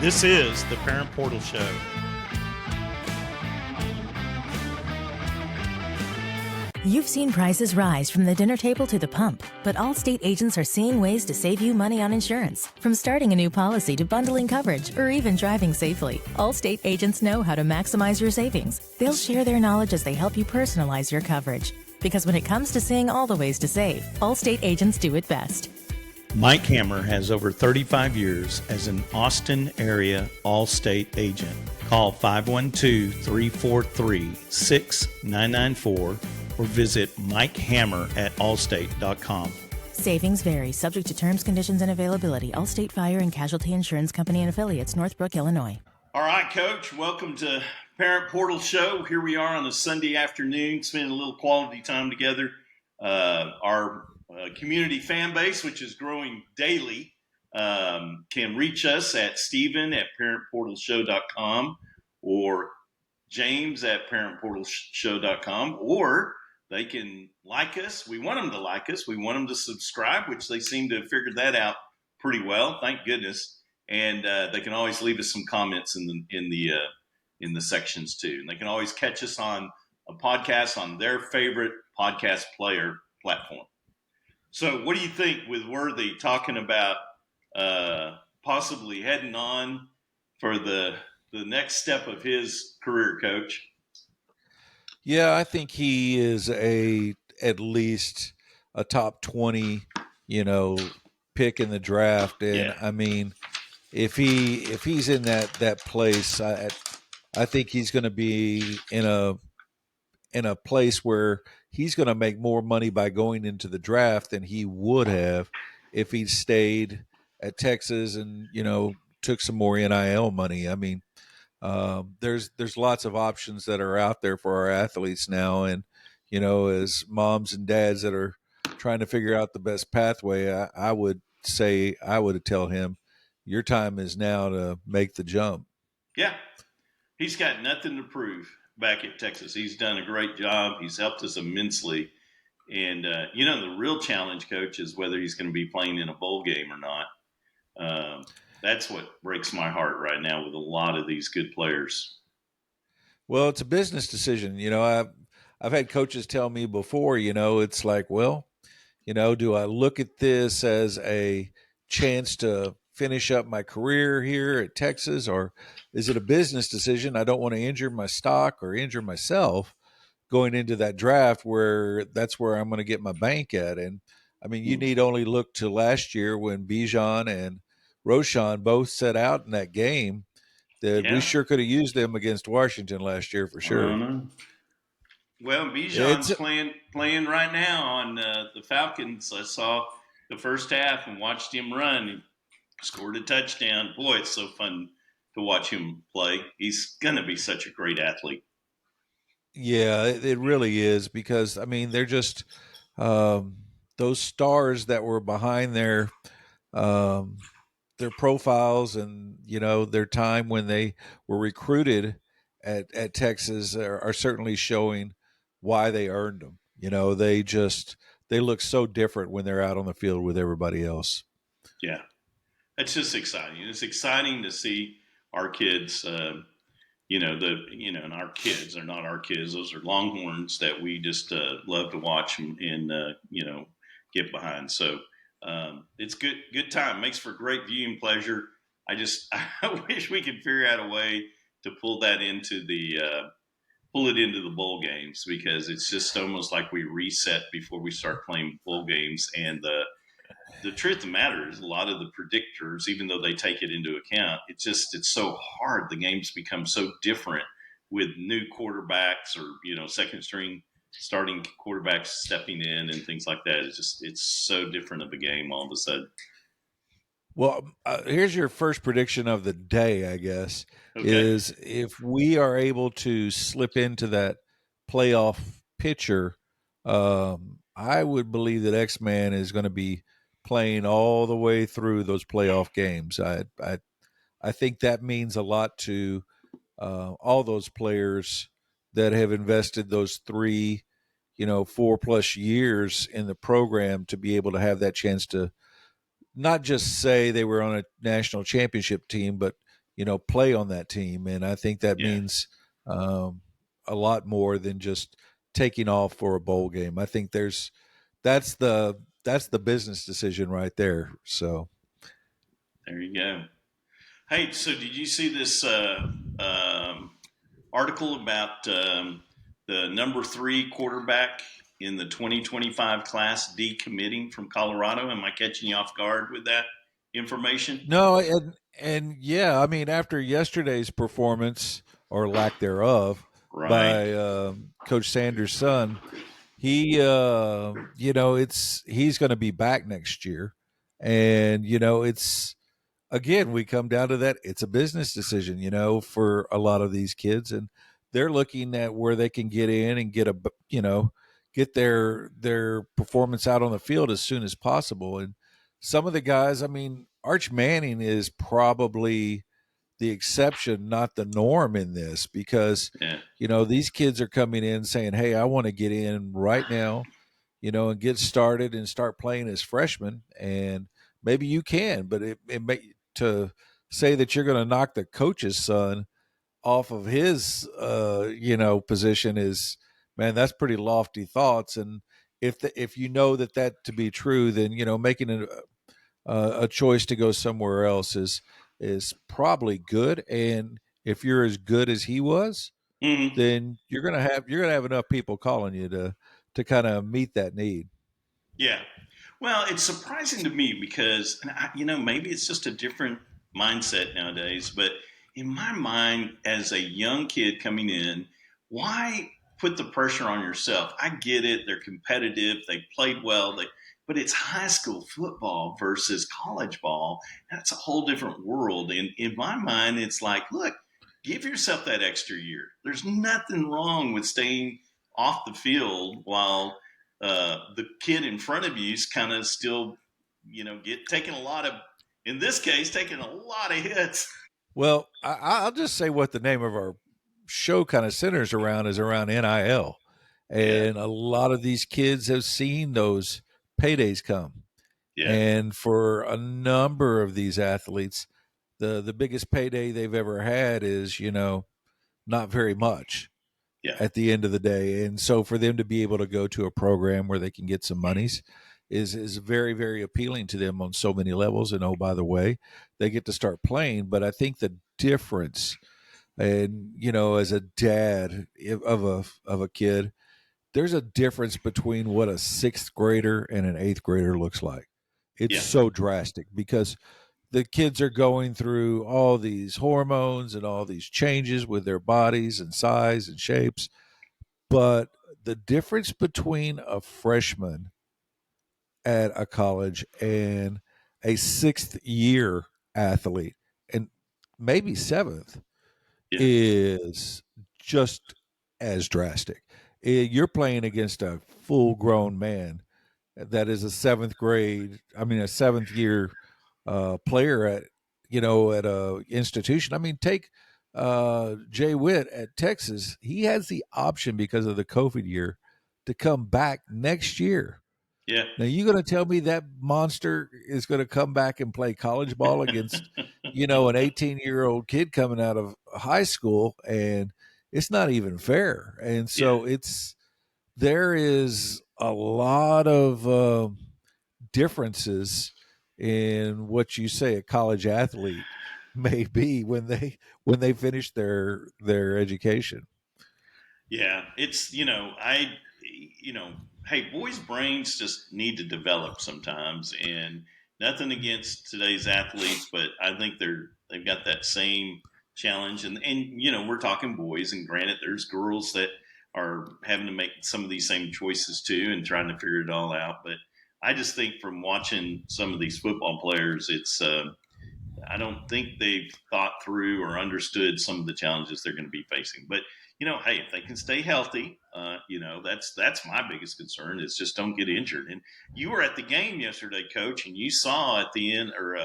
This is the Parent Portal Show. You've seen prices rise from the dinner table to the pump, but Allstate agents are seeing ways to save you money on insurance. From starting a new policy to bundling coverage or even driving safely, Allstate agents know how to maximize your savings. They'll share their knowledge as they help you personalize your coverage. Because when it comes to seeing all the ways to save, Allstate agents do it best. Mike Hammer has over 35 years as an Austin area Allstate agent. Call 512-343-6994 or visit MikeHammer@allstate.com. Savings vary, subject to terms, conditions, and availability. Allstate Fire and Casualty Insurance Company and Affiliates, Northbrook, Illinois. All right, Coach, welcome to Parent Portal Show. Here we are on a Sunday afternoon, spending a little quality time together. Our community fan base, which is growing daily, can reach us at Stephen at parentportalshow.com or James at parentportalshow.com, or they can like us. We want them to like us. We want them to subscribe, which they seem to have figured that out pretty well. Thank goodness. And they can always leave us some comments in the sections too. And they can always catch us on a podcast on their favorite podcast player platform. So what do you think with Worthy talking about possibly heading on for the next step of his career, Coach? Yeah, I think he is at least a top 20, pick in the draft. And Yeah. I mean, if he's in that place, I think he's going to be in a place where he's going to make more money by going into the draft than he would have if he stayed at Texas and, took some more NIL money. I mean, there's lots of options that are out there for our athletes now. And, as moms and dads that are trying to figure out the best pathway, I would tell him your time is now to make the jump. Yeah. He's got nothing to prove back at Texas. He's done a great job. He's helped us immensely. And, the real challenge, Coach, is whether he's going to be playing in a bowl game or not. That's what breaks my heart right now with a lot of these good players. Well, it's a business decision. I've had coaches tell me before, it's like, well, do I look at this as a chance to finish up my career here at Texas, or is it a business decision? I don't want to injure my stock or injure myself going into that draft where that's where I'm going to get my bank at. And I mean, you need only look to last year when Bijan and Roshan both set out in that game that we sure could have used them against Washington last year for sure. Well, Bijan's playing right now on the Falcons. I saw the first half and watched him run. He scored a touchdown. Boy, it's so fun to watch him play. He's going to be such a great athlete. Yeah, it really is, because, I mean, they're just those stars that were behind their profiles and, their time when they were recruited at Texas are certainly showing why they earned them. They look so different when they're out on the field with everybody else. Yeah, it's just exciting. It's exciting to see our kids, and our kids are not our kids. Those are Longhorns that we just love to watch and get behind. So it's good time. Makes for great viewing pleasure. I wish we could figure out a way to pull it into the bowl games, because it's just almost like we reset before we start playing bowl games. And the truth of the matter is, a lot of the predictors, even though they take it into account, it's so hard. The games become so different with new quarterbacks or, second string starting quarterbacks stepping in and things like that. It's so different of a game all of a sudden. Well, here's your first prediction of the day, I guess, Okay. is if we are able to slip into that playoff picture, I would believe that X-Man is going to be playing all the way through those playoff games. I think that means a lot to all those players that have invested those 3, 4+ years in the program to be able to have that chance to not just say they were on a national championship team, but play on that team. And I think that Yeah, means um, a lot more than just taking off for a bowl game. I think that's the business decision right there. So there you go. Hey, so did you see this article about the number three quarterback in the 2025 class decommitting from Colorado? Am I catching you off guard with that information? no, and yeah, I mean, after yesterday's performance or lack thereof Right. by Coach Sanders' son, he's going to be back next year, and it's again, we come down to that. It's a business decision, for a lot of these kids, and they're looking at where they can get in and get their performance out on the field as soon as possible. And some of the guys, I mean, Arch Manning is probably the exception, not the norm in this, because Yeah. these kids are coming in saying, "Hey, I want to get in right now." And get started and start playing as freshmen. And maybe you can, but it may to say that you're going to knock the coach's son off of his, position is, man, that's pretty lofty thoughts. And if you know that to be true, then making a choice to go somewhere else is probably good. And if you're as good as he was, Hmm. then you're gonna have enough people calling you to kind of meet that need. Yeah. Well, it's surprising to me because, maybe it's just a different mindset nowadays, but in my mind, as a young kid coming in, why put the pressure on yourself? I get it. They're competitive. They played well. But it's high school football versus college ball. That's a whole different world. And in my mind, it's like, look, give yourself that extra year. There's nothing wrong with staying off the field while the kid in front of you is kind of still, get taking a lot of, in this case, taking a lot of hits. Well, I'll just say what the name of our show kind of centers around is around NIL. Yeah, And a lot of these kids have seen those paydays come. yeah, And for a number of these athletes, the biggest payday they've ever had is, not very much yeah, at the end of the day. And so for them to be able to go to a program where they can get some monies is very, very appealing to them on so many levels. And oh, by the way, they get to start playing. But I think the difference, and as a dad of a kid, there's a difference between what a sixth grader and an eighth grader looks like. It's yeah, so drastic because the kids are going through all these hormones and all these changes with their bodies and size and shapes. But the difference between a freshman at a college and a sixth year athlete, and maybe seventh, yeah, is just as drastic. You're playing against a full grown man that is a seventh year player at a institution. I mean, take Jay Witt at Texas. He has the option because of the COVID year to come back next year. yeah, Now you going to tell me that monster is going to come back and play college ball against, an 18-year-old kid coming out of high school, and it's not even fair. And yeah, so there is a lot of differences in what you say a college athlete may be when they finish their education. yeah. It's, you know, hey, boys' brains just need to develop sometimes, and nothing against today's athletes, but I think they've got that same challenge, and we're talking boys, and granted, there's girls that are having to make some of these same choices too, and trying to figure it all out, but I just think from watching some of these football players, it's I don't think they've thought through or understood some of the challenges they're going to be facing. But hey, if they can stay healthy, that's my biggest concern is just don't get injured. And you were at the game yesterday, Coach, and you saw at the end or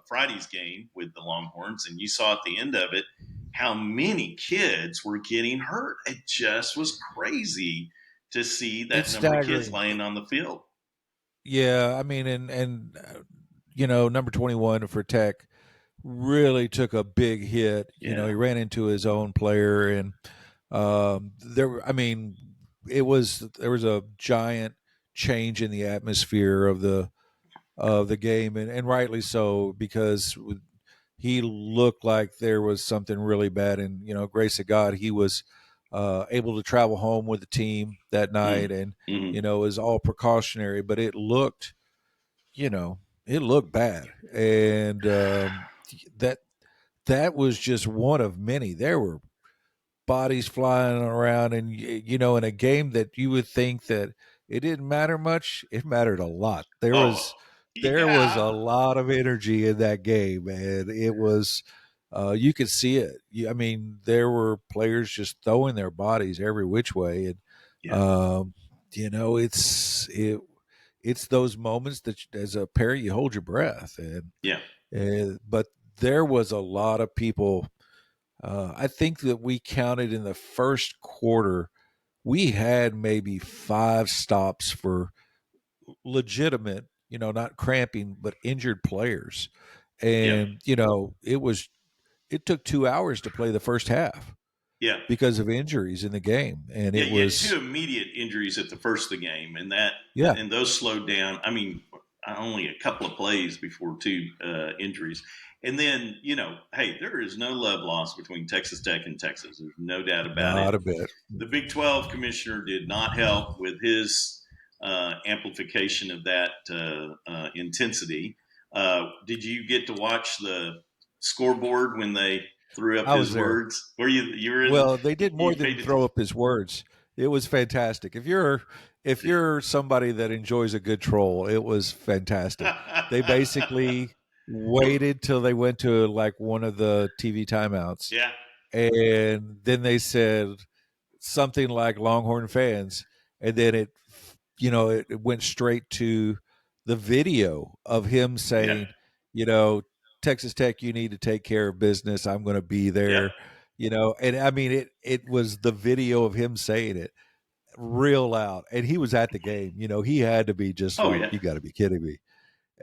Friday's game with the Longhorns, and you saw at the end of it how many kids were getting hurt. It just was crazy to see that It's number of kids staggering. laying on the field. Yeah, I mean, and number 21 for Tech. really took a big hit. You know, Yeah. he ran into his own player, and I mean, there was a giant change in the atmosphere of the game, and rightly so, because he looked like there was something really bad. And you know, grace of God, he was able to travel home with the team that night, and Mm-hmm. you know, it was all precautionary, but it looked, you know, it looked bad, and that that was just one of many. There were bodies flying around, and you know, in a game that you would think that it didn't matter much, it mattered a lot. Oh, There was yeah. a lot of energy in that game, and it was you could see it. I mean, there were players just throwing their bodies every which way, and Yeah. um, you know, it's those moments that as a parent you hold your breath, Yeah. and but there was a lot of people. I think that we counted in the first quarter, we had maybe five stops for legitimate, you know, not cramping, but injured players. Yeah. And, you know, it took 2 hours to play the first half Yeah. because of injuries in the game. And Yeah, it you had two was, immediate injuries at the first of the game, and that yeah, and those slowed down. I mean, only a couple of plays before two injuries, and then hey, there is no love lost between Texas Tech and Texas. There's no doubt about it. not a bit. The Big 12 commissioner did not help with his amplification of that intensity. Did you get to watch the scoreboard when they threw up I his was there. words? Were you? You were in. Well, they did more You than paid throw attention. up his words. It was fantastic. If you're somebody that enjoys a good troll, it was fantastic. They basically waited till they went to like one of the TV timeouts, Yeah, and then they said something like Longhorn fans, and then it went straight to the video of him yeah, saying, you know, Texas Tech, you need to take care of business. I'm going to be yeah. there, you know. And I mean, it was the video of him saying it real loud, and he was at the game. You know, he had to be just Oh like, yeah, you got to be kidding me.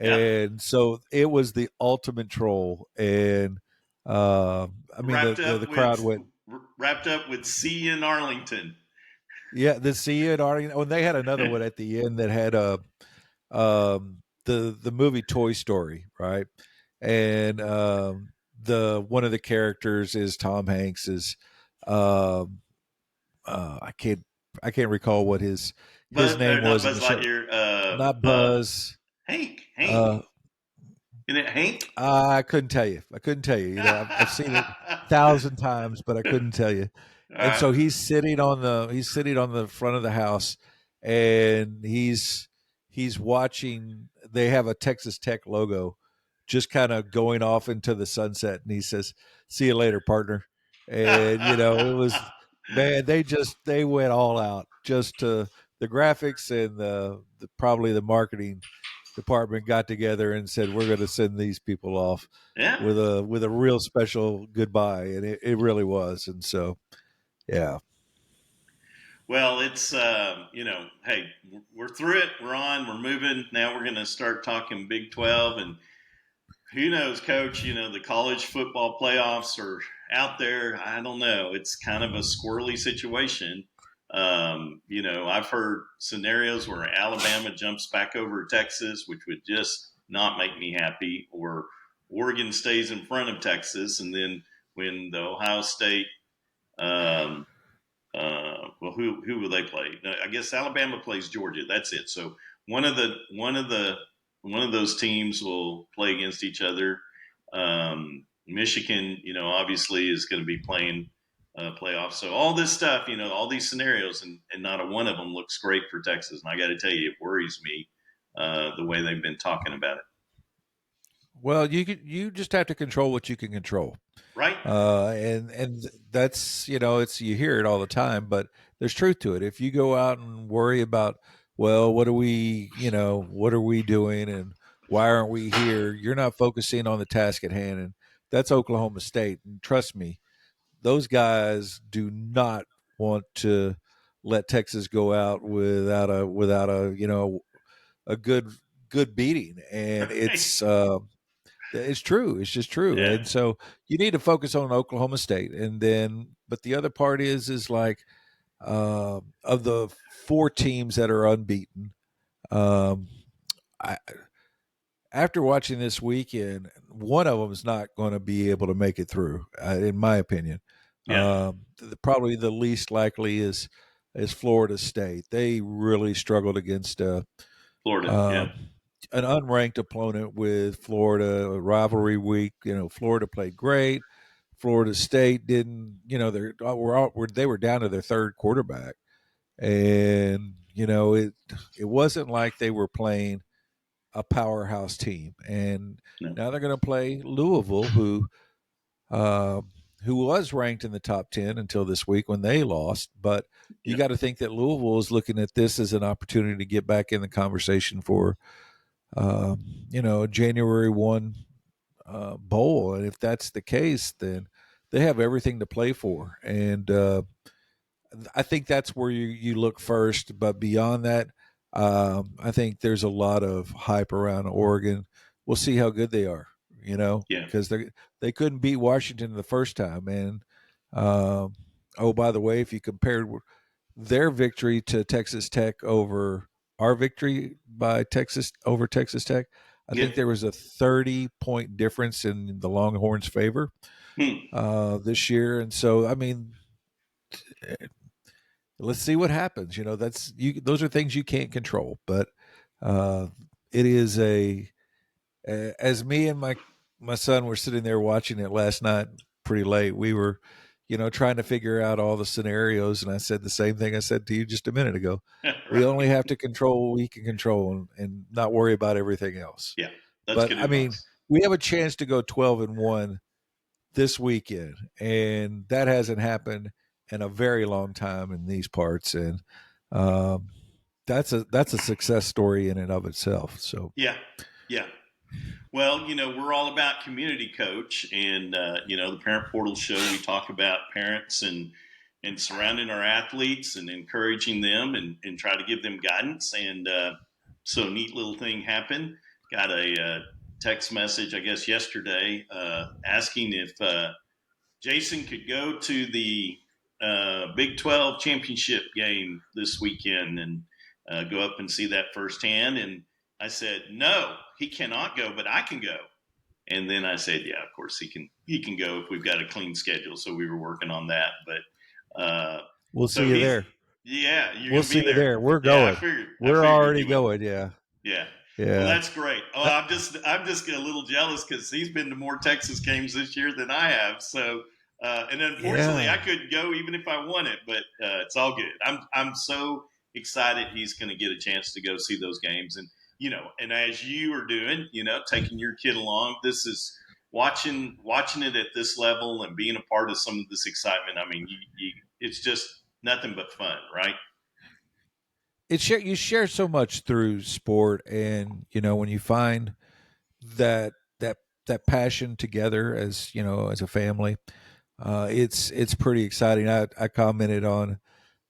yeah. And so it was the ultimate troll, and I mean, Wrapped the up crowd with went. wrapped up with "See you in Arlington." Yeah, the see it Arlington. Oh, and they had another one at the end that had the movie Toy Story, right? And the one of the characters is Tom Hanks is um uh I can't I can't recall what his Buzz, name or not was in the Buzz show. Lightyear. Not Buzz. Hank. Hank. Uh Isn't it Hank? I couldn't tell you. I couldn't tell you. You know, I've seen it 1,000 times, but I couldn't tell you. And uh, so he's sitting on the front of the house, and he's watching. They have a Texas Tech logo, just kind of going off into the sunset, and he says, "See you later, partner." And you know, it was, man. They went all out just to the graphics, and the probably the marketing department got together and said, we're going to send these people off yeah. with a real special goodbye, and it really was. And so yeah. Well, it's hey, we're through it. We're on. We're moving. Now we're going to start talking Big 12, and who knows, Coach? The college football playoffs are out there. I don't know. It's kind of a squirrely situation. I've heard scenarios where Alabama jumps back over Texas, which would just not make me happy, or Oregon stays in front of Texas, and then when the Ohio State, um, well, who will they play? I guess Alabama plays Georgia. That's it. So one of the one of the one of those teams will play against each other. Michigan, obviously is going to be playing playoffs. So all this stuff, all these scenarios, and not a one of them looks great for Texas. And I got to tell you, it worries me the way they've been talking about it. Well, you just have to control what you can control. Right? And that's, you know, it's, you hear it all the time, but there's truth to it. If you go out and worry about, well, what are we doing, and why aren't we here, you're not focusing on the task at hand. And that's Oklahoma State, and trust me, those guys do not want to let Texas go out without a, you know, a good beating. And Right. It's true. It's just true. Yeah, And so you need to focus on Oklahoma State, and then, but the other part is like of the four teams that are unbeaten. Um, I, after watching this weekend, one of them is not going to be able to make it through, in my opinion. yeah, Probably the least likely is Florida State. They really struggled against Florida. uh, Yeah, an unranked opponent with Florida, a rivalry week. Florida played great. Florida State didn't. They were down to their third quarterback, and it wasn't like they were playing a powerhouse team. And no, now they're going to play Louisville, uh, who was ranked in the top 10 until this week when they lost. But you yeah, got to think that Louisville is looking at this as an opportunity to get back in the conversation for, a January 1 bowl. And if that's the case, then they have everything to play for. And I think that's where you look first. But beyond that, I think there's a lot of hype around Oregon. We'll see how good they are, yeah. because they couldn't beat Washington the first time. And um, oh, by the way, if you compared their victory to Texas Tech over our victory by Texas over Texas Tech, I Yeah. think there was a 30-point difference in the Longhorns' favor Hmm. this year. And so, I mean, let's see what happens. Those are things you can't control, but uh, it is as me and my son were sitting there watching it last night pretty late. We were, trying to figure out all the scenarios, and I said the same thing I said to you just a minute ago. We only Right. have to control what we can control, and not worry about everything else. Yeah, that's But good I mean, advice. we have a chance to go 12-1 this weekend, and that hasn't happened in a very long time in these parts. And um, that's a success story in and of itself. So Yeah, yeah. Well, we're all about community coach, and the parent portal show. We talk about parents and surrounding our athletes and encouraging them and try to give them guidance. And so, neat little thing happened. Got a text message, I guess, yesterday asking if Jason could go to the Big 12 championship game this weekend and go up and see that firsthand. And I said, no, he cannot go, but I can go. And then I said, yeah, of course he can go if we've got a clean schedule. So we were working on that, but we'll see so you he's there. yeah, you're We'll gonna be see you there. there. We're Yeah, going. I We're figured already you would. going. Yeah. Yeah. Well, Yeah. that's great. Oh, I'm just a little jealous because he's been to more Texas games this year than I have. So, and unfortunately, I Yeah. couldn't go even if I wanted. But it's all good. I'm so excited he's going to get a chance to go see those games, and and as you are doing, taking your kid along. This is watching it at this level and being a part of some of this excitement. I mean, it's just nothing but fun, right? You share so much through sport, and when you find that that that passion together as as a family, it's pretty exciting. I commented on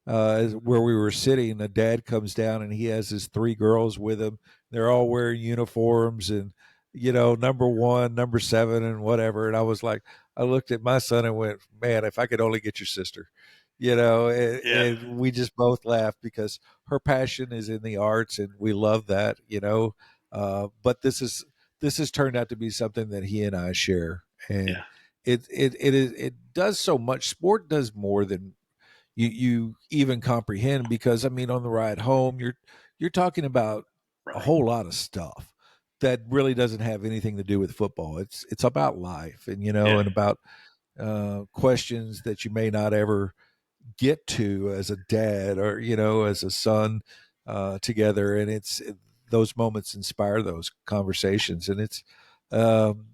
where we were sitting. A dad comes down and he has his three girls with him. They're all wearing uniforms, and number one, number seven, and whatever. And I looked at my son and went, "Man, if I could only get your sister." Yeah, And we just both laughed because her passion is in the arts, and we love that. But this has turned out to be something that he and I share, and yeah, it does so much. Sport does more than you even comprehend, because I mean, on the ride home, you're talking about a right. whole lot of stuff that really doesn't have anything to do with football. It's about life, and Yeah, and about questions that you may not ever get to as a dad, or as a son, together. And those moments inspire those conversations, and um,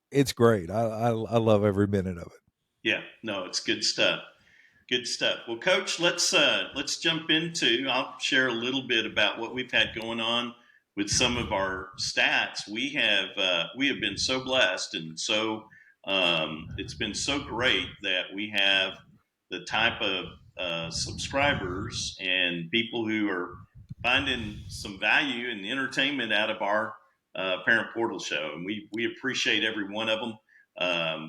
it's great. I love every minute of it. yeah. No, it's good stuff. Good stuff. Well, Coach, let's jump into. I'll share a little bit about what we've had going on with some of our stats. We have been so blessed, and so it's been so great that we have the type of subscribers and people who are finding some value and entertainment out of our Parent Portal Show, and we appreciate every one of them.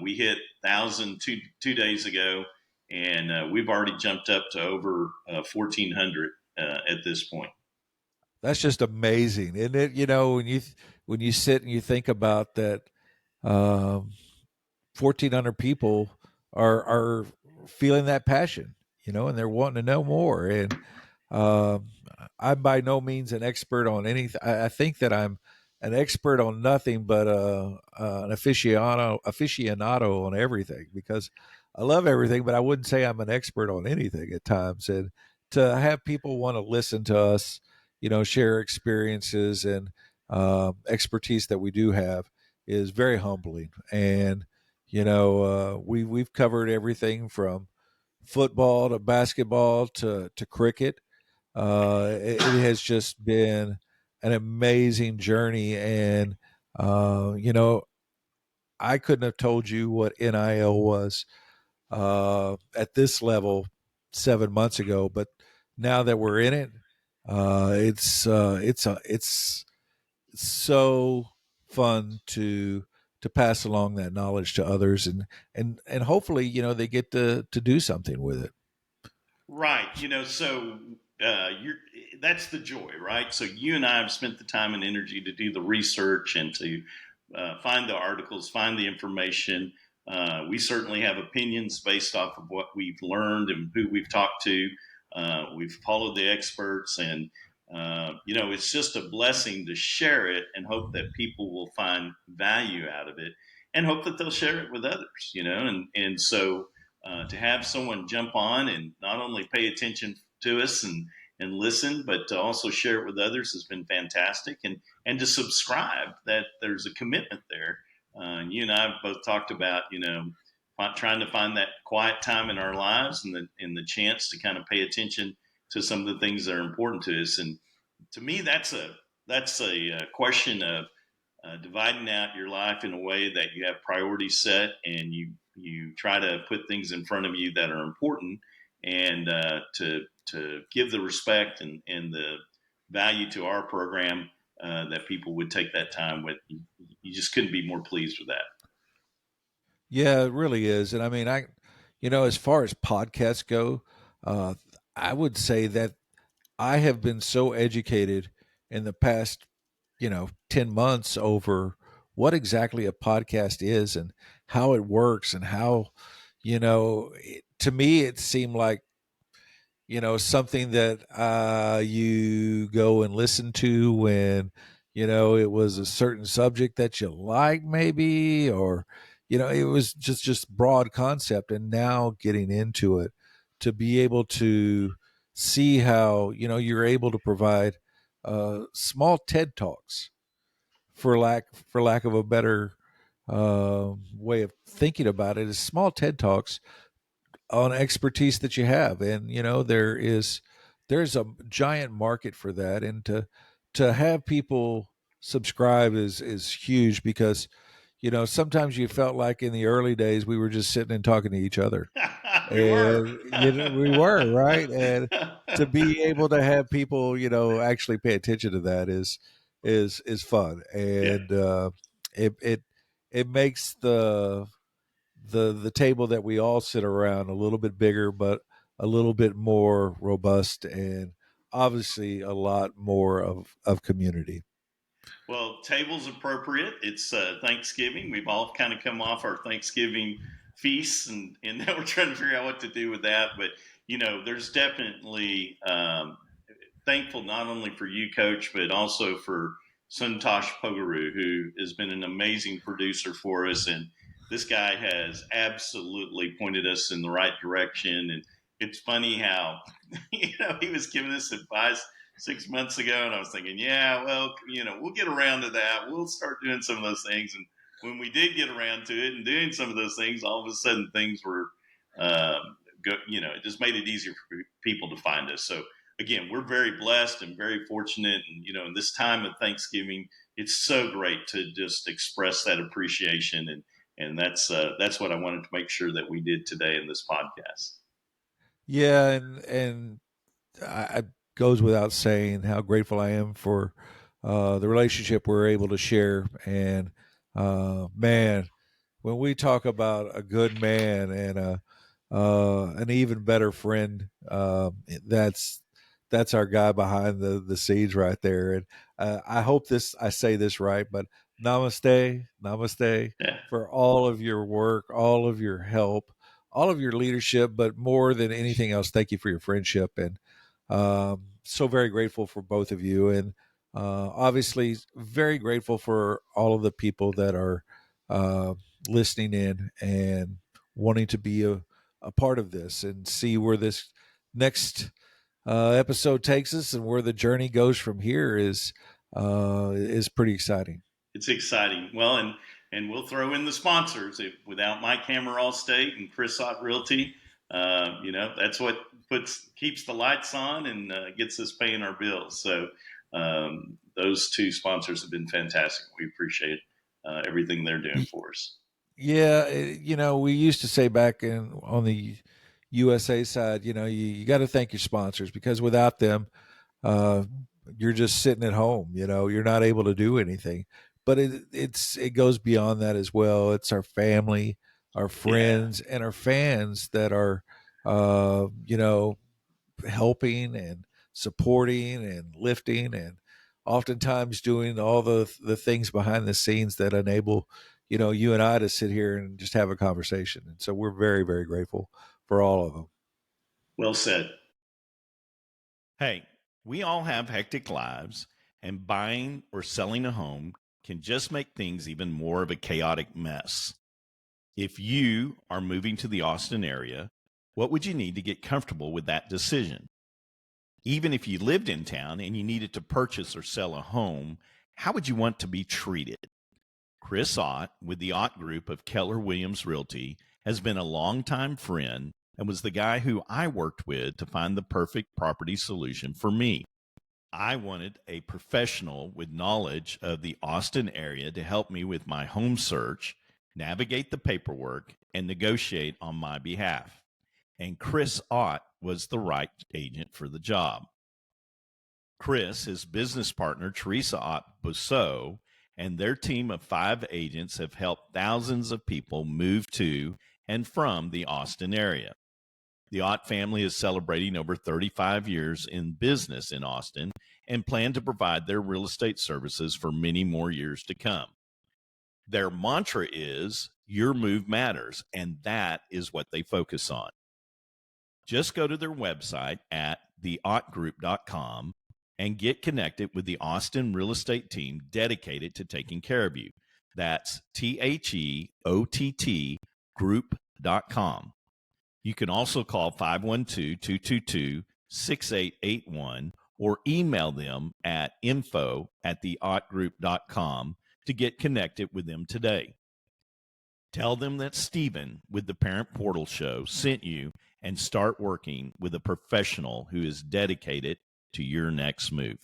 We hit 1,000 two days ago, and we've already jumped up to over 1,400 at this point. That's just amazing, isn't it? When you sit and you think about that, um, 1,400 people are feeling that passion, and they're wanting to know more. And um, I'm by no means an expert on anything. I think that I'm an expert on nothing but an aficionado on everything, because I love everything, but I wouldn't say I'm an expert on anything at times. And to have people want to listen to us, share experiences and expertise that we do have is very humbling. And we've covered everything from football to basketball to cricket. It has just been an amazing journey, and I couldn't have told you what NIL was at this level 7 months ago, but now that we're in it, it's so fun to pass along that knowledge to others, and hopefully they get to do something with it. Right. So you're that's the joy, right? So you and I have spent the time and energy to do the research and to find the articles, find the information. We certainly have opinions based off of what we've learned and who we've talked to. We've followed the experts, and it's just a blessing to share it and hope that people will find value out of it, and hope that they'll share it with others. And so to have someone jump on and not only pay attention to us and listen, but to also share it with others has been fantastic. And to subscribe, that there's a commitment there. And you and I have both talked about, trying to find that quiet time in our lives and the chance to kind of pay attention to some of the things that are important to us. And to me, that's a question of dividing out your life in a way that you have priorities set, and you try to put things in front of you that are important, and to give the respect and the value to our program, that people would take that time with. You just couldn't be more pleased with that. Yeah, it really is. And I mean, as far as podcasts go, uh, I would say that I have been so educated in the past, 10 months over what exactly a podcast is and how it works and how, to me, it seemed like something that you go and listen to when it was a certain subject that you like, maybe, or it was just broad concept. And now getting into it, to be able to see how you're able to provide small TED talks, for lack of a better way of thinking about it, is small TED talks on expertise that you have. And there's a giant market for that. And to have people subscribe is huge, because sometimes you felt like in the early days we were just sitting and talking to each other. We were. And we were, right. And to be able to have people actually pay attention to that is fun. Yeah. And it makes the table that we all sit around a little bit bigger, but a little bit more robust, and obviously a lot more of community. Well, table's appropriate. It's Thanksgiving. We've all kind of come off our Thanksgiving feasts, and now we're trying to figure out what to do with that. But there's definitely thankful not only for you, Coach, but also for Suntosh Pogaru, who has been an amazing producer for us. And this guy has absolutely pointed us in the right direction. And it's funny how, he was giving us advice 6 months ago, and I was thinking, yeah, well, we'll get around to that. We'll start doing some of those things. And when we did get around to it and doing some of those things, all of a sudden things were, it just made it easier for people to find us. So again, we're very blessed and very fortunate. And, in this time of Thanksgiving, it's so great to just express that appreciation. And that's what I wanted to make sure that we did today in this podcast. Yeah, and I goes without saying how grateful I am for the relationship we're able to share. And man, when we talk about a good man and an even better friend, that's our guy behind the scenes right there. And I hope I say this right, but namaste, namaste Yeah. for all of your work, all of your help, all of your leadership, but more than anything else, thank you for your friendship. And so very grateful for both of you. And obviously, very grateful for all of the people that are uh, listening in and wanting to be a part of this and see where this next episode takes us and where the journey goes from here is pretty exciting. It's exciting. Well, and we'll throw in the sponsors. Without Mike Hammer Allstate and Chris Ott Realty, that's what keeps the lights on and gets us paying our bills. So those two sponsors have been fantastic. We appreciate everything they're doing for us. Yeah, we used to say back on the USA side, you got to thank your sponsors because without them, uh, you're just sitting at home. You're not able to do anything. But it goes beyond that as well. It's our family, our Yeah. friends, and our fans that are, helping and supporting and lifting and oftentimes doing all the things behind the scenes that enable you and I to sit here and just have a conversation. And so we're very, very grateful for all of them. Well said. Hey, we all have hectic lives, and buying or selling a home can just make things even more of a chaotic mess. If you are moving to the Austin area, what would you need to get comfortable with that decision? Even if you lived in town and you needed to purchase or sell a home, how would you want to be treated? Chris Ott with the Ott Group of Keller Williams Realty has been a longtime friend and was the guy who I worked with to find the perfect property solution for me. I wanted a professional with knowledge of the Austin area to help me with my home search, navigate the paperwork, and negotiate on my behalf. And Chris Ott was the right agent for the job. Chris, his business partner, Teresa Ott Bousseau, and their team of 5 agents have helped thousands of people move to and from the Austin area. The Ott family is celebrating over 35 years in business in Austin and plan to provide their real estate services for many more years to come. Their mantra is, your move matters, and that is what they focus on. Just go to their website at theottgroup.com and get connected with the Austin real estate team dedicated to taking care of you. That's THEOTT group.com. You can also call 512-222-6881 or email them at info@theottgroup.com to get connected with them today. Tell them that Stephen with the Parent Portal Show sent you and start working with a professional who is dedicated to your next move.